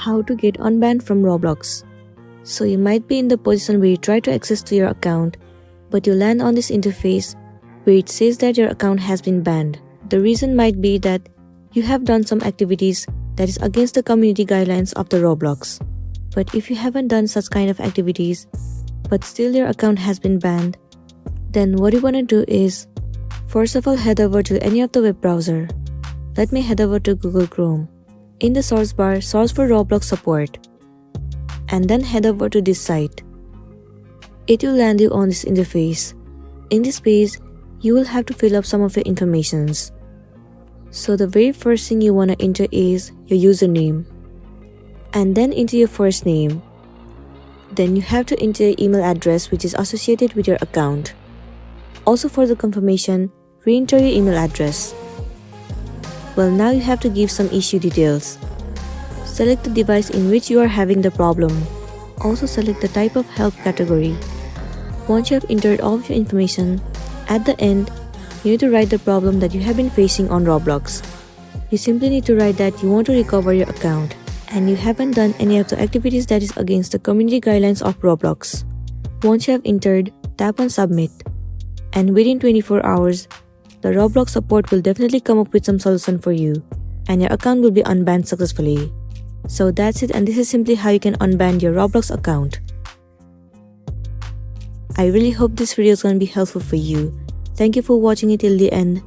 how to get unbanned from Roblox. So you might be in the position where you try to access to your account, but you land on this interface where it says that your account has been banned. The reason might be that you have done some activities that is against the community guidelines of the Roblox. But if you haven't done such kind of activities, but still your account has been banned, then what you want to do is, first of all, head over to any of the web browser. Let me head over to Google Chrome. In the search bar, search for Roblox support, and then head over to this site. It will land you on this interface. In this page, you will have to fill up some of your informations. So the very first thing you want to enter is your username, and then enter your first name. Then you have to enter your email address which is associated with your account. Also, for the confirmation, re-enter your email address. Well, now you have to give some issue details. Select the device in which you are having the problem. Also select the type of help category. Once you have entered all of your information, at the end, you need to write the problem that you have been facing on Roblox. You simply need to write that you want to recover your account and you haven't done any of the activities that is against the community guidelines of Roblox. Once you have entered, tap on submit. And within 24 hours, the Roblox support will definitely come up with some solution for you and your account will be unbanned successfully. So that's it, and this is simply how you can unban your Roblox account. I really hope this video is going to be helpful for you. Thank you for watching it till the end.